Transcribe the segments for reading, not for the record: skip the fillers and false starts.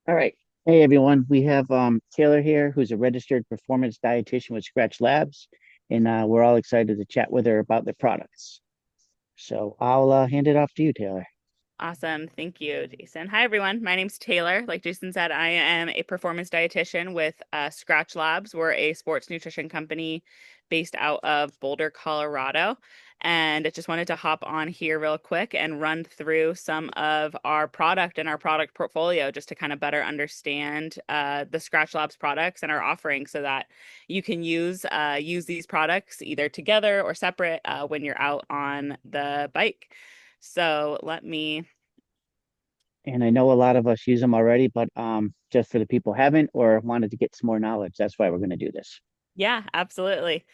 All right. Hey everyone. We have Taylor here, who's a registered performance dietitian with Skratch Labs, and we're all excited to chat with her about the products. So I'll hand it off to you, Taylor. Awesome. Thank you, Jason. Hi, everyone. My name's Taylor. Like Jason said, I am a performance dietitian with Skratch Labs. We're a sports nutrition company based out of Boulder, Colorado. And I just wanted to hop on here real quick and run through some of our product and our product portfolio just to kind of better understand the Skratch Labs products and our offerings so that you can use these products either together or separate when you're out on the bike. So let me And I know a lot of us use them already, but just for the people who haven't or wanted to get some more knowledge, that's why we're going to do this. Yeah, absolutely.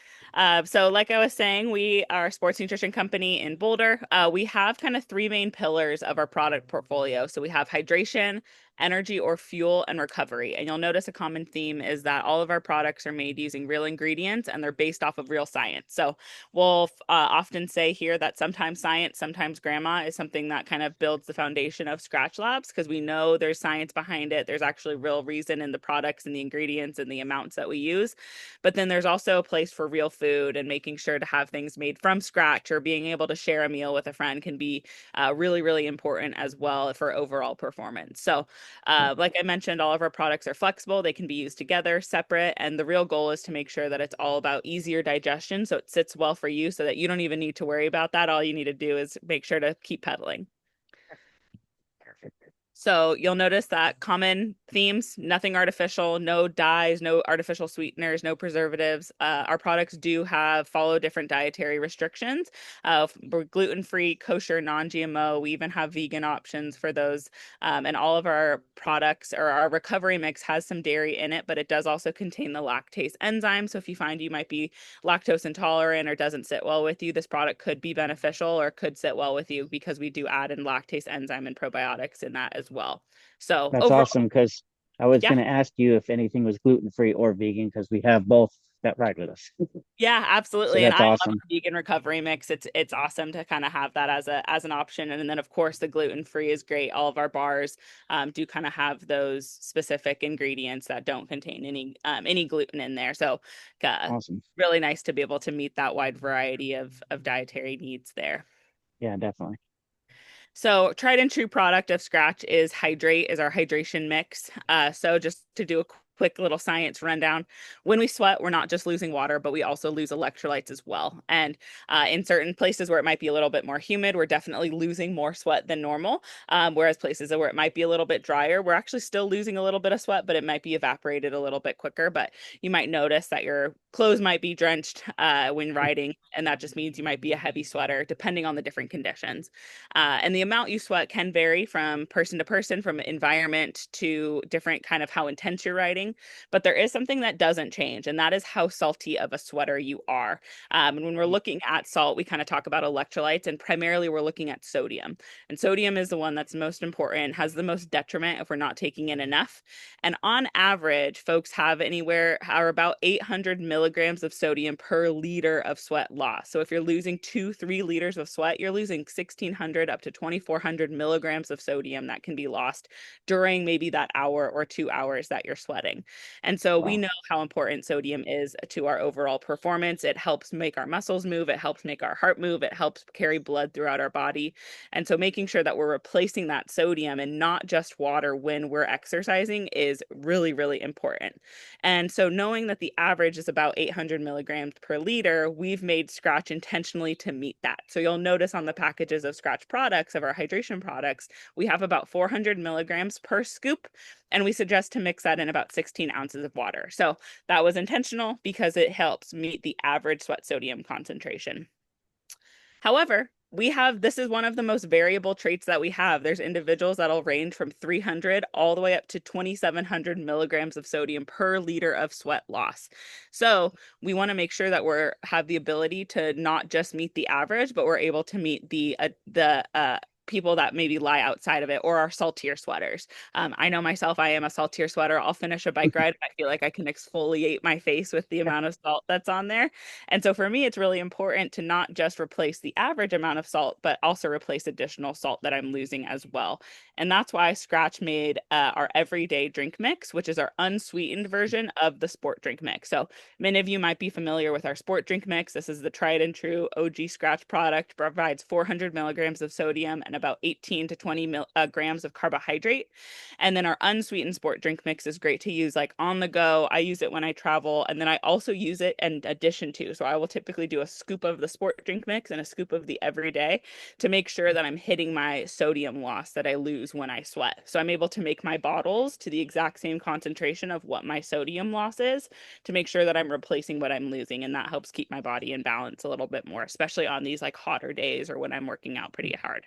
So, like I was saying, we are a sports nutrition company in Boulder. We have kind of three main pillars of our product portfolio. So, we have hydration, energy or fuel, and recovery. And you'll notice a common theme is that all of our products are made using real ingredients and they're based off of real science. So, we'll often say here that sometimes science, sometimes grandma is something that kind of builds the foundation of Skratch Labs because we know there's science behind it. There's actually real reason in the products and the ingredients and the amounts that we use. But then there's also a place for real food and making sure to have things made from scratch or being able to share a meal with a friend can be really, really important as well for overall performance. So, Yeah. like I mentioned, all of our products are flexible. They can be used together, separate. And the real goal is to make sure that it's all about easier digestion. So it sits well for you so that you don't even need to worry about that. All you need to do is make sure to keep pedaling. Perfect. So you'll notice that common themes, nothing artificial, no dyes, no artificial sweeteners, no preservatives. Our products do have follow different dietary restrictions. We're gluten-free, kosher, non-GMO. We even have vegan options for those. And all of our products or our recovery mix has some dairy in it, but it does also contain the lactase enzyme. So if you find you might be lactose intolerant or doesn't sit well with you, this product could be beneficial or could sit well with you because we do add in lactase enzyme and probiotics in that as well. So That's overall, awesome because I was yeah, going to ask you if anything was gluten free or vegan because we have both that right with us. yeah, So absolutely. And that's I love awesome. a vegan recovery mix. It's awesome to kind of have that as an option. And then of course the gluten free is great. All of our bars do kind of have those specific ingredients that don't contain any gluten in there. So Awesome. really nice to be able to meet that wide variety of dietary needs there. Yeah, definitely. So tried and true product of Skratch is Hydrate is our hydration mix. So just to do a quick little science rundown, when we sweat, we're not just losing water, but we also lose electrolytes as well. And in certain places where it might be a little bit more humid, we're definitely losing more sweat than normal. Whereas places where it might be a little bit drier, we're actually still losing a little bit of sweat, but it might be evaporated a little bit quicker. But you might notice that your clothes might be drenched when riding, and that just means you might be a heavy sweater, depending on the different conditions. And the amount you sweat can vary from person to person, from environment to different kind of how intense you're riding. But there is something that doesn't change, and that is how salty of a sweater you are. And when we're looking at salt, we kind of talk about electrolytes, and primarily we're looking at sodium. And sodium is the one that's most important, has the most detriment if we're not taking in enough. And on average, folks have anywhere are about 800 milligrams of sodium per liter of sweat loss. So if you're losing 2, 3 liters of sweat, you're losing 1,600 up to 2,400 milligrams of sodium that can be lost during maybe that hour or 2 hours that you're sweating. And so we Wow. know how important sodium is to our overall performance. It helps make our muscles move, it helps make our heart move, it helps carry blood throughout our body. And so making sure that we're replacing that sodium and not just water when we're exercising is really, really important. And so knowing that the average is about 800 milligrams per liter, we've made Skratch intentionally to meet that. So you'll notice on the packages of Skratch products, of our hydration products, we have about 400 milligrams per scoop, and we suggest to mix that in about 16 ounces of water. So that was intentional because it helps meet the average sweat sodium concentration. However, we have this is one of the most variable traits that we have. There's individuals that'll range from 300 all the way up to 2,700 milligrams of sodium per liter of sweat loss. So we want to make sure that we're have the ability to not just meet the average, but we're able to meet the people that maybe lie outside of it or are saltier sweaters. I know myself, I am a saltier sweater. I'll finish a bike ride. I feel like I can exfoliate my face with the amount of salt that's on there. And so for me, it's really important to not just replace the average amount of salt, but also replace additional salt that I'm losing as well. And that's why Skratch made our everyday drink mix, which is our unsweetened version of the sport drink mix. So many of you might be familiar with our sport drink mix. This is the tried and true OG Skratch product, provides 400 milligrams of sodium and about 18 to 20 grams of carbohydrate. And then our unsweetened sport drink mix is great to use like on the go. I use it when I travel, and then I also use it in addition to. So I will typically do a scoop of the sport drink mix and a scoop of the everyday to make sure that I'm hitting my sodium loss that I lose when I sweat. So I'm able to make my bottles to the exact same concentration of what my sodium loss is to make sure that I'm replacing what I'm losing. And that helps keep my body in balance a little bit more, especially on these like hotter days or when I'm working out pretty hard.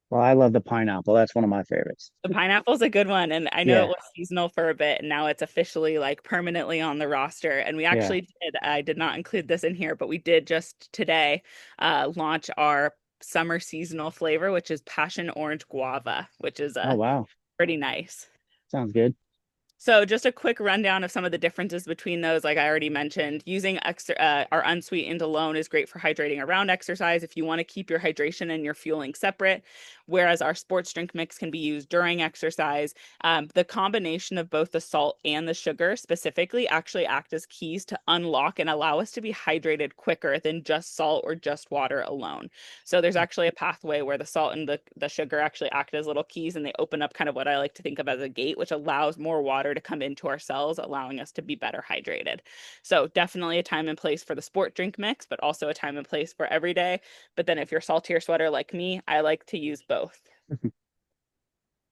Well, I love the pineapple. That's one of my favorites. The pineapple's a good one. And I know it Yeah, was seasonal for a bit, and now it's officially like permanently on the roster. And we yeah. actually did, I did not include this in here, but we did just today launch our summer seasonal flavor, which is passion orange guava, which is Oh, wow. pretty nice. Sounds good. So just a quick rundown of some of the differences between those, like I already mentioned, using our unsweetened alone is great for hydrating around exercise if you want to keep your hydration and your fueling separate, whereas our sports drink mix can be used during exercise. The combination of both the salt and the sugar specifically actually act as keys to unlock and allow us to be hydrated quicker than just salt or just water alone. So there's actually a pathway where the salt and the sugar actually act as little keys, and they open up kind of what I like to think of as a gate, which allows more water to come into our cells, allowing us to be better hydrated. So definitely a time and place for the sport drink mix, but also a time and place for every day. But then if you're saltier sweater like me, I like to use both.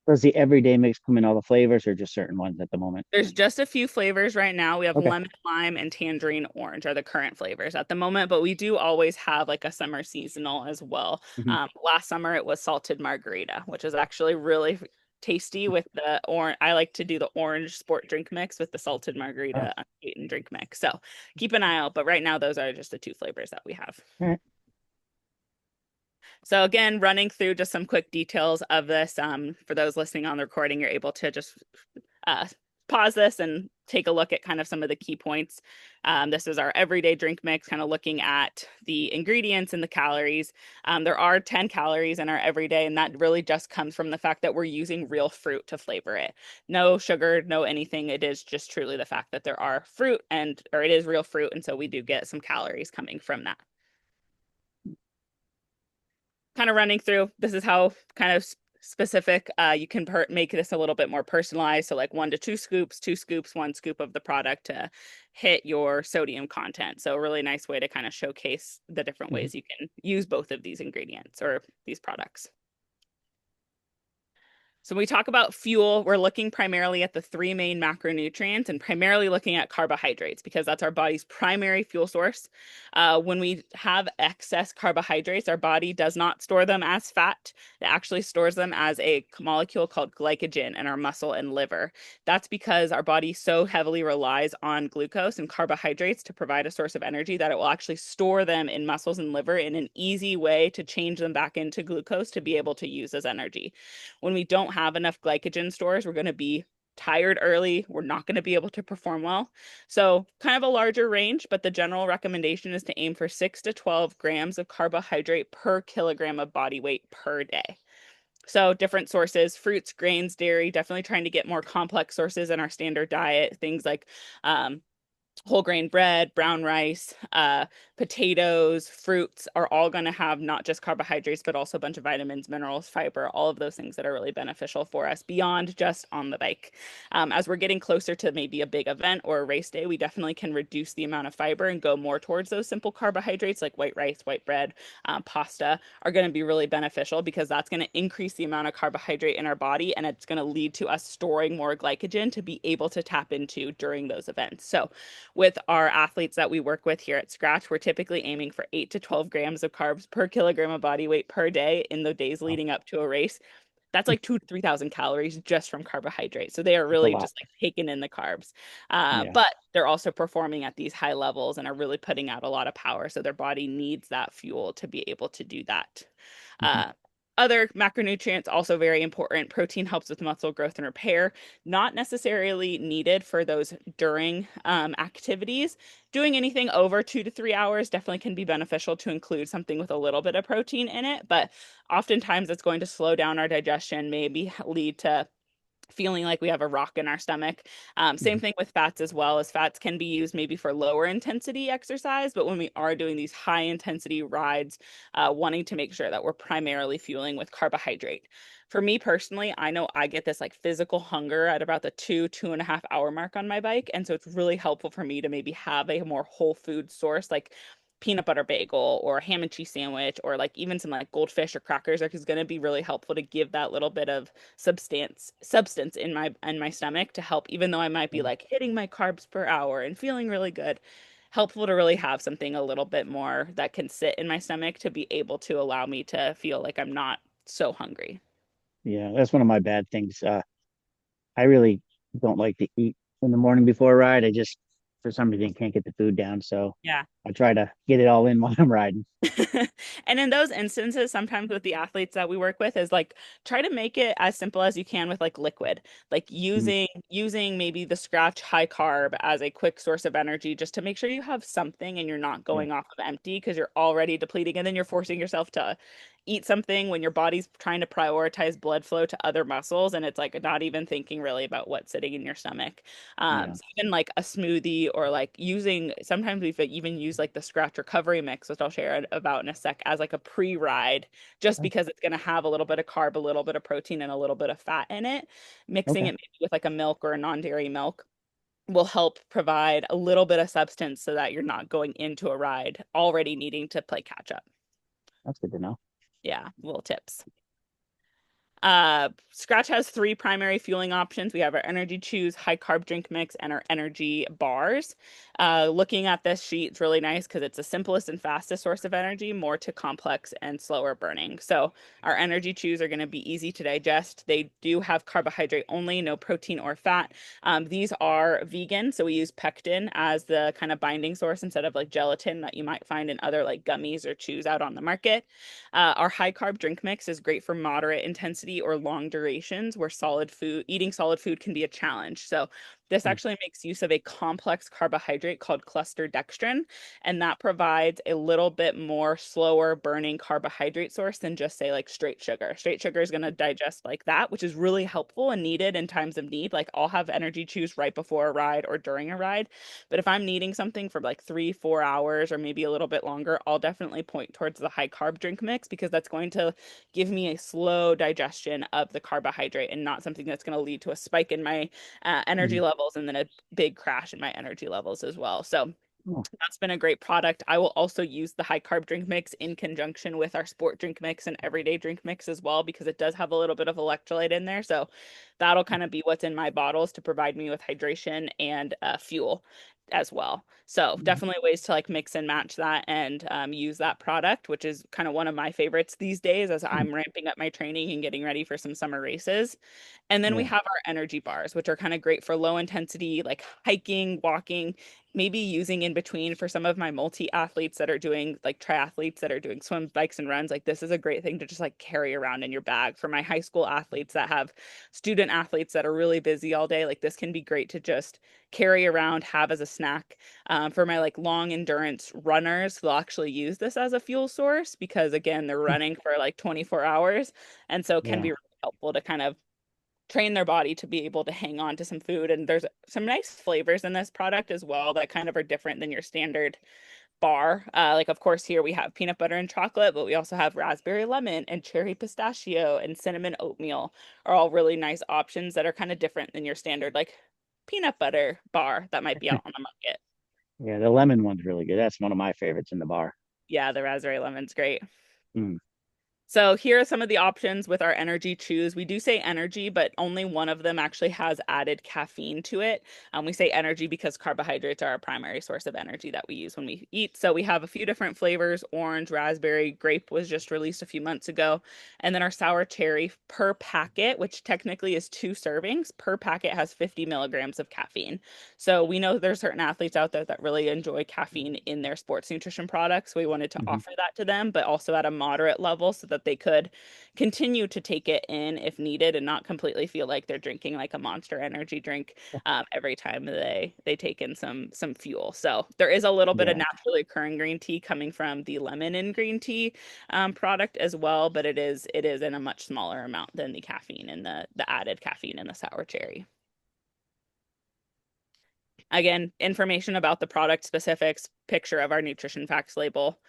Does the everyday mix come in all the flavors or just certain ones at the moment? There's just a few flavors right now. We have Okay. lemon lime and tangerine orange are the current flavors at the moment, but we do always have like a summer seasonal as well. Hmm. Last summer it was salted margarita, which is actually really tasty with the orange. I like to do the orange sport drink mix with the salted Oh, margarita unsweetened drink mix. So keep an eye out. But right now, those are just the two flavors that we have. all right. So again, running through just some quick details of this. For those listening on the recording, you're able to just uh, pause this and take a look at kind of some of the key points. This is our everyday drink mix, kind of looking at the ingredients and the calories. There are 10 calories in our everyday, and that really just comes from the fact that we're using real fruit to flavor it. No sugar, no anything. It is just truly the fact that there are fruit or it is real fruit. And so we do get some calories coming from that. Kind of running through, this is how kind of specific you can make this a little bit more personalized. So like 1 to 2 scoops, 2 scoops, 1 scoop of the product to hit your sodium content. So a really nice way to kind of showcase the different Mhm. ways you can use both of these ingredients or these products. So when we talk about fuel, we're looking primarily at the three main macronutrients and primarily looking at carbohydrates because that's our body's primary fuel source. When we have excess carbohydrates, our body does not store them as fat. It actually stores them as a molecule called glycogen in our muscle and liver. That's because our body so heavily relies on glucose and carbohydrates to provide a source of energy that it will actually store them in muscles and liver in an easy way to change them back into glucose to be able to use as energy. When we don't have enough glycogen stores, we're going to be tired early. We're not going to be able to perform well. So, kind of a larger range, but the general recommendation is to aim for 6 to 12 grams of carbohydrate per kilogram of body weight per day. So, different sources, fruits, grains, dairy, definitely trying to get more complex sources in our standard diet, things like whole grain bread, brown rice, potatoes, fruits are all going to have not just carbohydrates, but also a bunch of vitamins, minerals, fiber, all of those things that are really beneficial for us beyond just on the bike. As we're getting closer to maybe a big event or a race day, we definitely can reduce the amount of fiber and go more towards those simple carbohydrates like white rice, white bread, pasta are going to be really beneficial because that's going to increase the amount of carbohydrate in our body and it's going to lead to us storing more glycogen to be able to tap into during those events. So with our athletes that we work with here at Skratch, we're typically aiming for 8 to 12 grams of carbs per kilogram of body weight per day in the days Wow. leading up to a race. That's like 2 to 3,000 calories just from carbohydrates. So they are That's a really lot. just like taking in the carbs. Yeah. But they're also performing at these high levels and are really putting out a lot of power. So their body needs that fuel to be able to do that. Hmm. Uh, Other macronutrients also very important. Protein helps with muscle growth and repair, not necessarily needed for those during activities. Doing anything over 2 to 3 hours definitely can be beneficial to include something with a little bit of protein in it, but oftentimes it's going to slow down our digestion, maybe lead to feeling like we have a rock in our stomach. Same Mhm. thing with fats as well, as fats can be used maybe for lower intensity exercise, but when we are doing these high intensity rides, wanting to make sure that we're primarily fueling with carbohydrate. For me personally, I know I get this like physical hunger at about the 2.5 hour mark on my bike. And so it's really helpful for me to maybe have a more whole food source, like peanut butter bagel or a ham and cheese sandwich, or like even some like goldfish or crackers, like is going to be really helpful to give that little bit of substance in my stomach to help, even though I might be Yeah. like hitting my carbs per hour and feeling really good. Helpful to really have something a little bit more that can sit in my stomach to be able to allow me to feel like I'm not so hungry. Yeah, that's one of my bad things. I really don't like to eat in the morning before a ride. I just, for some reason, can't get the food down. So Yeah. I try to get it all in while I'm riding. And in those instances, sometimes with the athletes that we work with is like try to make it as simple as you can with like liquid, like Mm. using maybe the Skratch high carb as a quick source of energy just to make sure you have something and you're not Yeah. going off of empty because you're already depleting and then you're forcing yourself to eat something when your body's trying to prioritize blood flow to other muscles and it's like not even thinking really about what's sitting in your stomach. Yeah. So even like a smoothie or like using, sometimes we've even used like the Scratch recovery mix, which I'll share about in a sec, as like a pre-ride, just Oh, because it's going to have a little bit of carb, a little bit of protein, and a little bit of fat in it. Mixing okay. it maybe with like a milk or a non-dairy milk will help provide a little bit of substance so that you're not going into a ride already needing to play catch up. That's good to know. Yeah, little tips. Scratch has three primary fueling options. We have our energy chews, high carb drink mix, and our energy bars. Looking at this sheet, it's really nice because it's the simplest and fastest source of energy, more to complex and slower burning. So our energy chews are going to be easy to digest. They do have carbohydrate only, no protein or fat. These are vegan, so we use pectin as the kind of binding source instead of like gelatin that you might find in other like gummies or chews out on the market. Our high carb drink mix is great for moderate intensity or long durations where eating solid food can be a challenge. So this Mm. actually makes use of a complex carbohydrate called cluster dextrin, and that provides a little bit more slower burning carbohydrate source than just say like straight sugar. Straight sugar is going to digest like that, which is really helpful and needed in times of need. Like I'll have energy chews right before a ride or during a ride, but if I'm needing something for like 3, 4 hours or maybe a little bit longer, I'll definitely point towards the high carb drink mix because that's going to give me a slow digestion of the carbohydrate and not something that's going to lead to a spike in my energy Mm. levels and then a big crash in my energy levels as well. So Oh, that's been a great product. I will also use the high carb drink mix in conjunction with our sport drink mix and everyday drink mix as well, because it does have a little bit of electrolyte in there. So that'll kind of be what's in my bottles to provide me with hydration and fuel as well. So mhm. definitely ways to like mix and match that and use that product, which is kind of one of my favorites these days as I'm ramping up my training and getting ready for some summer races. And then we Yeah. have our energy bars, which are kind of great for low intensity, like hiking, walking, maybe using in between for some of my multi athletes that are doing like triathletes that are doing swims, bikes, and runs. Like this is a great thing to just like carry around in your bag. For my high school athletes that have student athletes that are really busy all day, like this can be great to just carry around, have as a snack. For my like long endurance runners, they'll actually use this as a fuel source because again, they're running for like 24 hours. And so it can Yeah. be really helpful to kind of train their body to be able to hang on to some food. And there's some nice flavors in this product as well that kind of are different than your standard bar. Like, of course, here we have peanut butter and chocolate, but we also have raspberry lemon and cherry pistachio and cinnamon oatmeal are all really nice options that are kind of different than your standard, like, peanut butter bar that might be out on the market. Yeah. The lemon one's really good. That's one of my favorites in the bar. Yeah, the raspberry lemon's great. Mm. So here are some of the options with our energy chews. We do say energy, but only one of them actually has added caffeine to it. We say energy because carbohydrates are our primary source of energy that we use when we eat. So we have a few different flavors: orange, raspberry, grape was just released a few months ago, and then our sour cherry per packet, which technically is 2 servings per packet, has 50 milligrams of caffeine. So we know there's certain athletes out there that really enjoy caffeine in their sports nutrition products. We wanted to Hmm. offer that to them, but also at a moderate level so that that they could continue to take it in if needed and not completely feel like they're drinking like a Monster Energy drink every time they take in some fuel. So there is a little bit of Yeah. naturally occurring green tea coming from the lemon in green tea product as well, but it is in a much smaller amount than the caffeine and the added caffeine in the sour cherry. Again, information about the product specifics, picture of our nutrition facts label.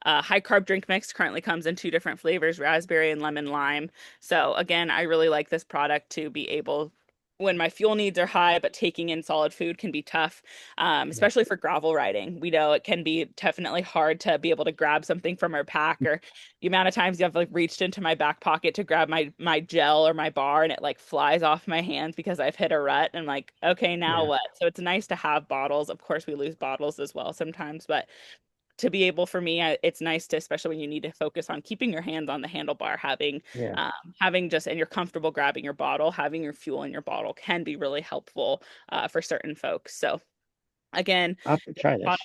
High carb drink mix currently comes in two different flavors, raspberry and lemon lime. So again, I really like this product to be able, when my fuel needs are high, but taking in solid food can be tough, Yeah. especially for gravel riding. We know it can be definitely hard to be able to grab something from our pack, or the amount of times I've like reached into my back pocket to grab my gel or my bar and it like flies off my hands because I've hit a rut and like, okay, now Yeah. what? So it's nice to have bottles. Of course, we lose bottles as well sometimes, but to be able for me, it's nice to, especially when you need to focus on keeping your hands on the handlebar, Yeah. having just, and you're comfortable grabbing your bottle, having your fuel in your bottle can be really helpful for certain folks. So again, I'll have to try this.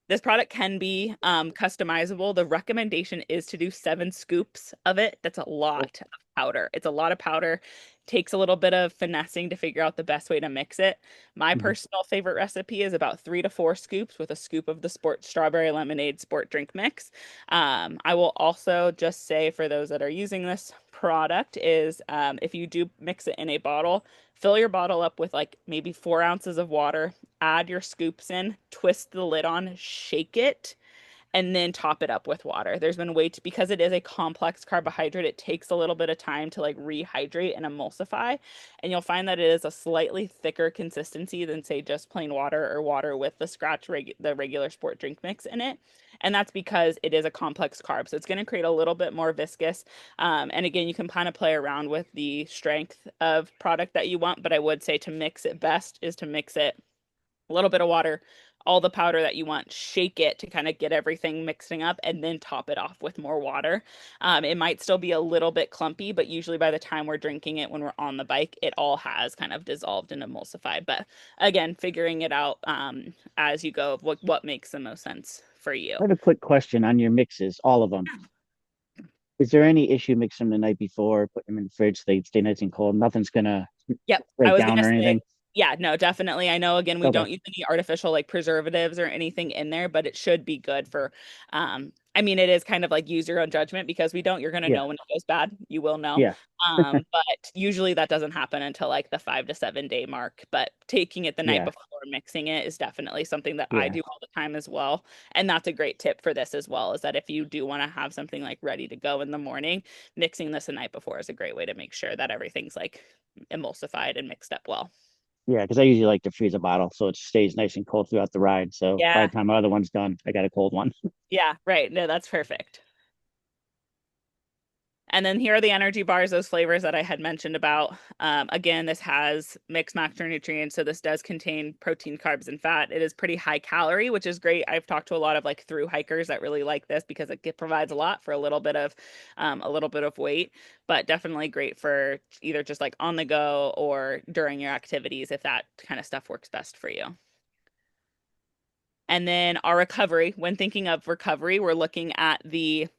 this product can be customizable. The recommendation is to do 7 scoops of it. That's a Oh, lot of powder. It's a lot of powder. Takes a little bit of finessing to figure out the best way to mix it. My mhm. personal favorite recipe is about 3 to 4 scoops with a scoop of the sport strawberry lemonade sport drink mix. I will also just say for those that are using this product is if you do mix it in a bottle, fill your bottle up with like maybe 4 ounces of water, add your scoops in, twist the lid on, shake it, and then top it up with water. There's been way to, because it is a complex carbohydrate, it takes a little bit of time to like rehydrate and emulsify. And you'll find that it is a slightly thicker consistency than say just plain water or water with the the regular sport drink mix in it. And that's because it is a complex carb. So it's going to create a little bit more viscous. And again, you can kind of play around with the strength of product that you want, but I would say to mix it best is to mix it a little bit of water, all the powder that you want, shake it to kind of get everything mixing up, and then top it off with more water. It might still be a little bit clumpy, but usually by the time we're drinking it when we're on the bike, it all has kind of dissolved and emulsified. But again, figuring it out as you go, what makes the most sense for you. I have a quick question on your mixes, all of them. Is there any issue mixing them the night before, putting them in the fridge so they stay nice and cold? Nothing's gonna Yep. I break was down gonna or say, anything? yeah, no, definitely. I know again we Okay. don't use any artificial like preservatives or anything in there, but it should be good for I mean it is kind of like use your own judgment because we don't, you're gonna Yeah. know when it goes bad. You will know. Yeah. But usually that doesn't happen until like the 5 to 7 day mark. But taking it the night Yeah. before, mixing it is definitely something that I Yeah. do all the time as well. And that's a great tip for this as well, is that if you do want to have something like ready to go in the morning, mixing this the night before is a great way to make sure that everything's like emulsified and mixed up well. Yeah. Because I usually like to freeze a bottle so it stays nice and cold throughout the ride. So by Yeah, the time my other one's done, I got a cold one. yeah, right. No, that's perfect. And then here are the energy bars, those flavors that I had mentioned about. Again, this has mixed macronutrients, so this does contain protein, carbs, and fat. It is pretty high calorie, which is great. I've talked to a lot of like through hikers that really like this because provides a lot for a little bit of weight, but definitely great for either just like on the go or during your activities if that kind of stuff works best for you. And then our recovery, when thinking of recovery, we're looking at the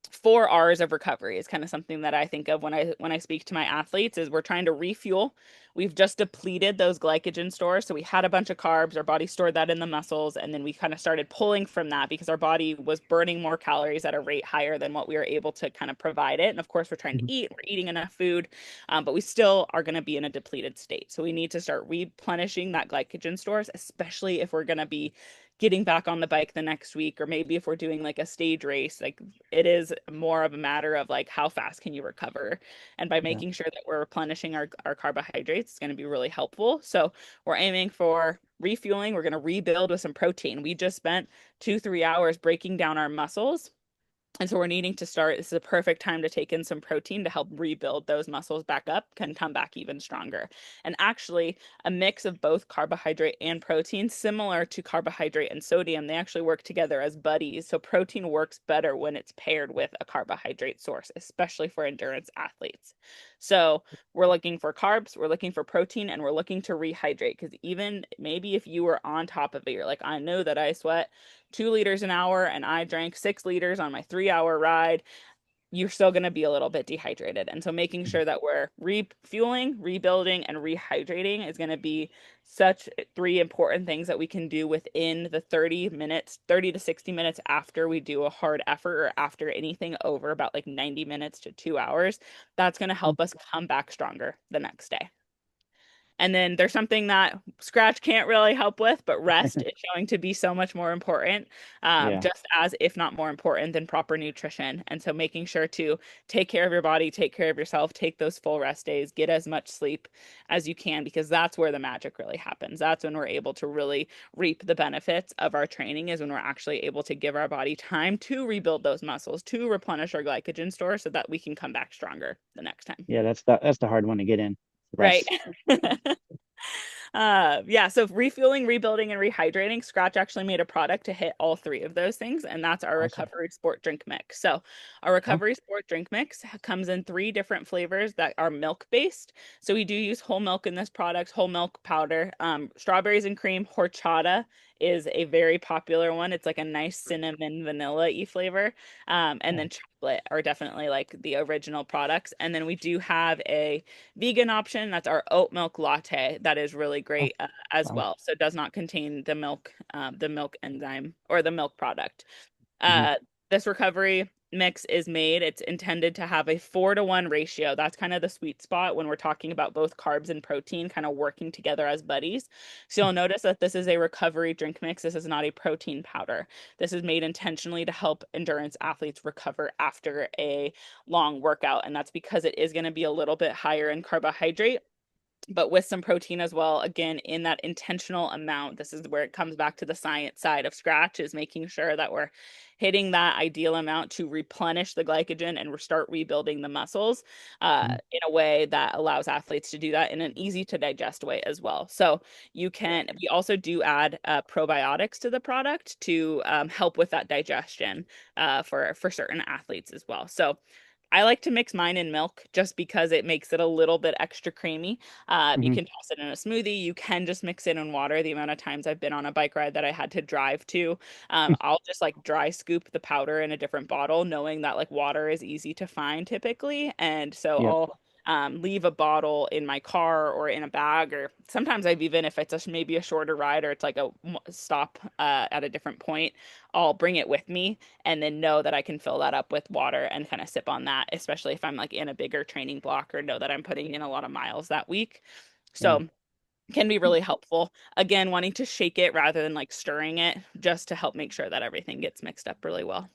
4 R's of recovery is kind of something that I think of when I speak to my athletes is we're trying to refuel. We've just depleted those glycogen stores. So we had a bunch of carbs, our body stored that in the muscles, and then we kind of started pulling from that because our body was burning more calories at a rate higher than what we were able to kind of provide it. And of course, we're trying to Mhm. eat, we're eating enough food, but we still are going to be in a depleted state. So we need to start replenishing that glycogen stores, especially if we're going to be getting back on the bike the next week, or maybe if we're doing like a stage race, like it is more of a matter of like how fast can you recover. And by Yeah. making sure that we're replenishing our carbohydrates, it's going to be really helpful. So we're aiming for refueling. We're going to rebuild with some protein. We just spent 2, 3 hours breaking down our muscles, and so we're needing to start. This is a perfect time to take in some protein to help rebuild those muscles back up, can come back even stronger. And actually, a mix of both carbohydrate and protein, similar to carbohydrate and sodium, they actually work together as buddies. So protein works better when it's paired with a carbohydrate source, especially for endurance athletes. So we're looking for carbs, we're looking for protein, and we're looking to rehydrate because even maybe if you were on top of it, you're like, I know that I sweat 2 liters an hour and I drank 6 liters on my 3 hour ride. you're still going to be a little bit dehydrated. And so making sure that we're refueling, rebuilding, and rehydrating is going to be such three important things that we can do within the 30 minutes, 30 to 60 minutes after we do a hard effort or after anything over about like 90 minutes to 2 hours. That's going to Mhm. help us come back stronger the next day. And then there's something that Skratch can't really help with, but rest is showing to be so much more important, Yeah. just as, if not more important, than proper nutrition. And so making sure to take care of your body, take care of yourself, take those full rest days, get as much sleep as you can, because that's where the magic really happens. That's when we're able to really reap the benefits of our training, is when we're actually able to give our body time to rebuild those muscles, to replenish our glycogen store so that we can come back stronger the next time. Yeah, that's the hard one to get in. Right. Rest. Yeah, so refueling, rebuilding, and rehydrating. Skratch actually made a product to hit all three of those things, and that's our Awesome. recovery sport drink mix. So, our Oh, recovery sport drink mix comes in three different flavors that are milk based. So, we do use whole milk in this product, whole milk powder, strawberries and cream, horchata is a very popular one. It's like a nice cinnamon vanilla-y flavor. And yeah. then chocolate are definitely like the original products. And then we do have a vegan option. That's our oat milk latte. That is really Oh, great as wow. well. So it does not contain the milk enzyme or the milk product. Hmm. Uh, this recovery mix is made. It's intended to have a 4-to-1 ratio. That's kind of the sweet spot when we're talking about both carbs and protein kind of working together as buddies. So you'll notice that this is a recovery drink mix. This is not a protein powder. This is made intentionally to help endurance athletes recover after a long workout. And that's because it is going to be a little bit higher in carbohydrate, but with some protein as well, again, in that intentional amount. This is where it comes back to the science side of Skratch, is making sure that we're hitting that ideal amount to replenish the glycogen and start rebuilding the muscles Hmm. in a way that allows athletes to do that in an easy to digest way as well. So we also do add probiotics to the product to help with that digestion for certain athletes as well. So I like to mix mine in milk just because it makes it a little bit extra creamy. You Hmm. can toss it in a smoothie. You can just mix it in water. The amount of times I've been on a bike ride that I had to drive to, I'll just like dry scoop the powder in a different bottle, knowing that like water is easy to find typically. And so Yep. I'll leave a bottle in my car or in a bag, or sometimes I've even, if it's maybe a shorter ride or it's like a stop at a different point, I'll bring it with me and then know that I can fill that up with water and kind of sip on that, especially if I'm like in a bigger training block or know that I'm putting in a lot of miles that week. Yeah. So can be really helpful. Again, wanting to shake it rather than like stirring it just to help make sure that everything gets mixed up really well.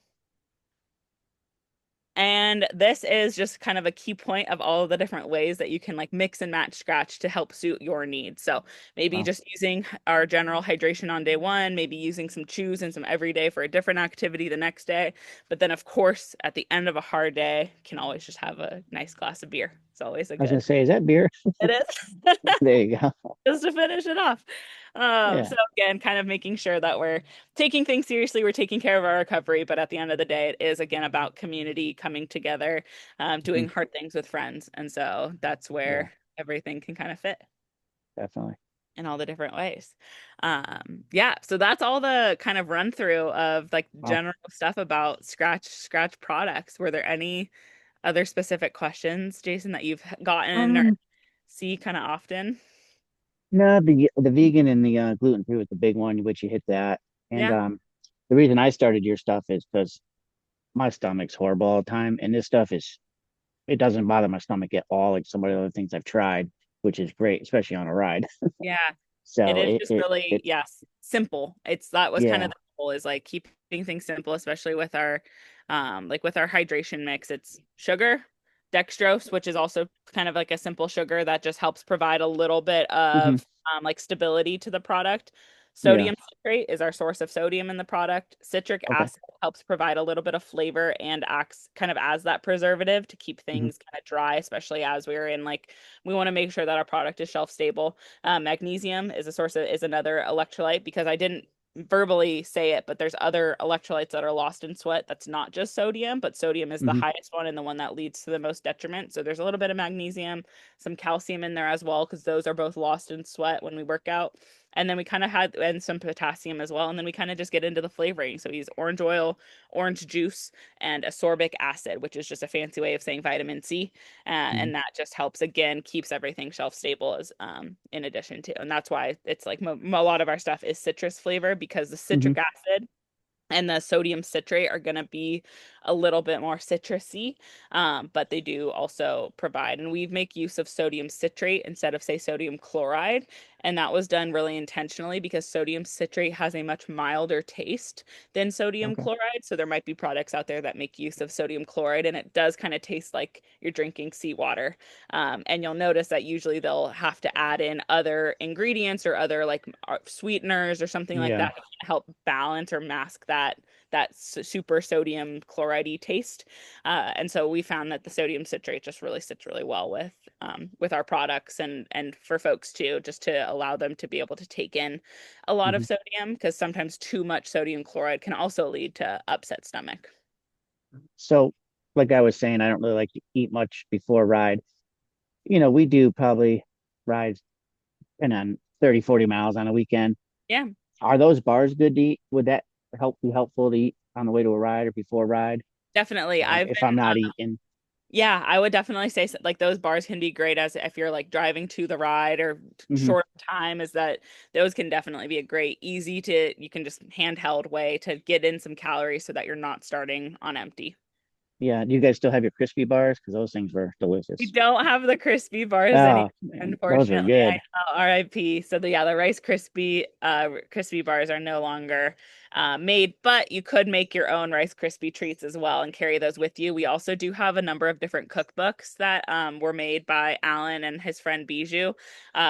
And this is just kind of a key point of all of the different ways that you can like mix and match Skratch to help suit your needs. So maybe Wow. just using our general hydration on day one, maybe using some chews and some everyday for a different activity the next day. But then, of course, at the end of a hard day, can always just have a nice glass of beer. It's always a I was gonna good. say, is that beer? It is. There you go. Just to finish it off. Yeah. So again, kind of making sure that we're taking things seriously, we're taking care of our recovery, but at the end of the day, it is again about community coming together, Hmm. doing hard things with friends. And so that's Yeah, where everything can kind of fit definitely. in all the different ways. Yeah, so that's all the kind of run through of like Wow. general stuff about Skratch products. Were there any other specific questions, Jason, that you've gotten or Um, see kind of often? no, the vegan and the gluten free was the big one, which you hit that. And Yeah. the reason I started your stuff is because my stomach's horrible all the time, and this stuff is it doesn't bother my stomach at all, like some of the other things I've tried, which is great, especially on a ride. Yeah. It So is just really, it's yes, simple. That was kind of yeah. the goal, is like keeping things simple, especially with our like with our hydration mix. It's sugar, dextrose, which is also kind of like a simple sugar that just helps provide a little bit Hmm. of like stability to the product. Yeah. Sodium citrate is our source of sodium in the product. Citric Okay. acid helps provide a little bit of flavor and acts kind of as that preservative to keep Hmm. things kind of dry, especially as we're in like we want to make sure that our product is shelf stable. Magnesium is another electrolyte, because I didn't verbally say it, but there's other electrolytes that are lost in sweat. That's not just sodium, but sodium is the Hmm. highest one and the one that leads to the most detriment. So there's a little bit of magnesium, some calcium in there as well, because those are both lost in sweat when we work out. And then we kind of had and some potassium as well. And then we kind of just get into the flavoring. So we use orange oil, orange juice, and ascorbic acid, which is just a fancy way of saying vitamin C. Mhm. And that just helps again keeps everything shelf stable as in addition to. And that's why it's like a lot of our stuff is citrus flavor because the Mhm. citric acid and the sodium citrate are going to be a little bit more citrusy, but they do also provide. And we make use of sodium citrate instead of, say, sodium chloride. And that was done really intentionally because sodium citrate has a much milder taste than sodium Okay. chloride. So there might be products out there that make use of sodium chloride, and it does kind of taste like you're drinking seawater. And you'll notice that usually they'll have to add in other ingredients or other like sweeteners or something like Yeah. that help balance or mask that super sodium chloride taste. And so we found that the sodium citrate just really sits really well with our products and for folks too, just to allow them to be able to take in a lot of Mhm. sodium because sometimes too much sodium chloride can also lead to upset stomach. So, like I was saying, I don't really like to eat much before a ride. We do probably rides and on 30, 40 miles on a weekend. Yeah, Are those bars good to eat? Would that be helpful to eat on the way to a ride or before a ride? definitely. I've If I'm been not eating. Yeah, I would definitely say like those bars can be great as if you're like driving to the ride or Hmm. short time is that those can definitely be a great easy to you can just handheld way to get in some calories so that you're not starting on empty. Yeah. Do you guys still have your crispy bars? Because those things were We delicious. don't have the crispy bars anymore, Oh man, those were unfortunately. I good. know, RIP. So the Rice crispy bars are no longer made, but you could make your own Rice Krispie treats as well and carry those with you. We also do have a number of different cookbooks that were made by Alan and his friend Bijou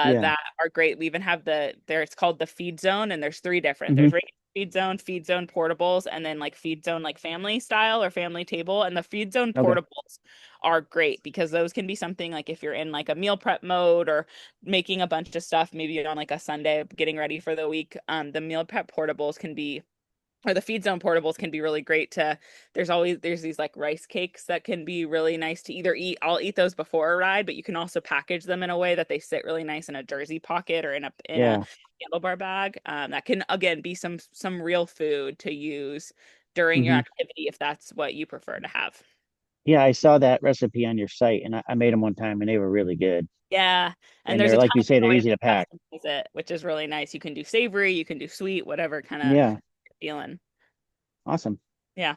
Yeah. that are great. We even have it's called the Feed Zone, and there's three different. Hmm. There's Feed Zone portables, and then like Feed Zone like family style or family table. And the Feed Zone Okay. portables are great because those can be something like if you're in like a meal prep mode or making a bunch of stuff, maybe on like a Sunday, getting ready for the week. The meal prep portables can be or the feed zone portables can be really great to there's these like rice cakes that can be really nice to either eat. I'll eat those before a ride, but you can also package them in a way that they sit really nice in a jersey pocket or in a Yeah. handlebar bag. That can again be some real food to use during your Hmm. activity if that's what you prefer to have. Yeah. I saw that recipe on your site, and I made them one time, and they were really good. Yeah. And And there's they're a like ton you of say, they're different ways easy to to pack. customize it, which is really nice. You can do savory, you can do sweet, whatever kind of Yeah. feeling. Awesome. Yeah.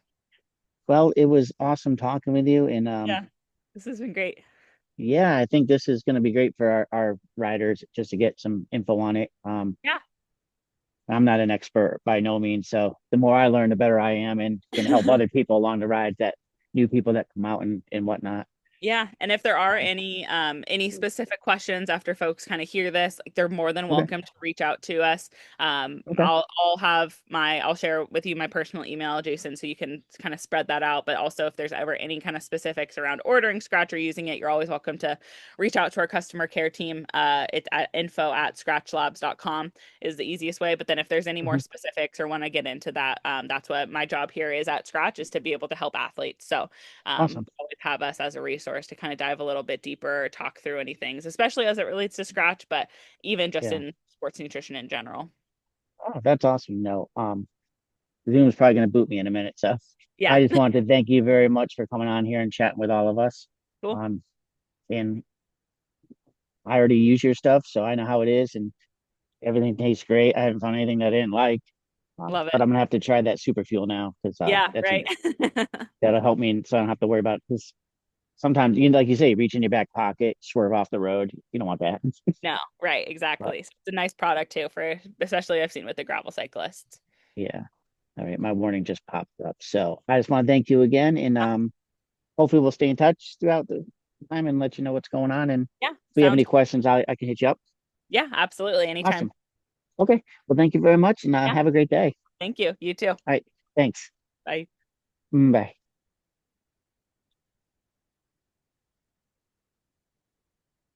Well, it was awesome talking with you, and Yeah. This has been great. yeah, I think this is going to be great for our riders just to get some info on it. Yeah. I'm not an expert by no means, so the more I learn, the better I am, and can help other people along the ride that new people that come out and whatnot. Yeah, and if there are Um, any specific questions after folks kind of hear this, like they're more than okay, welcome to reach out to us. okay, I'll share with you my personal email, Jason, so you can kind of spread that out. But also, if there's ever any kind of specifics around ordering Scratch or using it, you're always welcome to reach out to our customer care team. It's at info@scratchlabs.com is the easiest way. But then if there's any more hmm, specifics or want to get into that, that's what my job here is at Scratch is to be able to help athletes. So awesome. always have us as a resource to kind of dive a little bit deeper, talk through any things, especially as it relates to Scratch, but even just Yeah, in sports nutrition in general. oh, that's awesome. No, Zoom's probably going to boot me in a minute, so Yeah, I just wanted to thank you very much for coming on here and chatting with all of us. cool. Um, and I already use your stuff, so I know how it is, and everything tastes great. I haven't found anything that I didn't like. Love But it. I'm gonna have to try that super fuel now because Yeah, right. that'll help me, so I don't have to worry about it. Because sometimes, like you say, reach in your back pocket, swerve off the road. You don't want that. No, right, But exactly. So it's a nice product too for especially I've seen with the gravel cyclists. yeah, all right, my warning just popped up. So I just want to thank you again, and hopefully we'll stay in touch throughout the time and let you know what's going on. And Yeah, if we have sounds any questions, I can hit you up. yeah, absolutely. Anytime. Awesome. Okay. Well, thank you very much, and Yeah, have a great day. thank you. You too. All right. Thanks. Bye. Bye.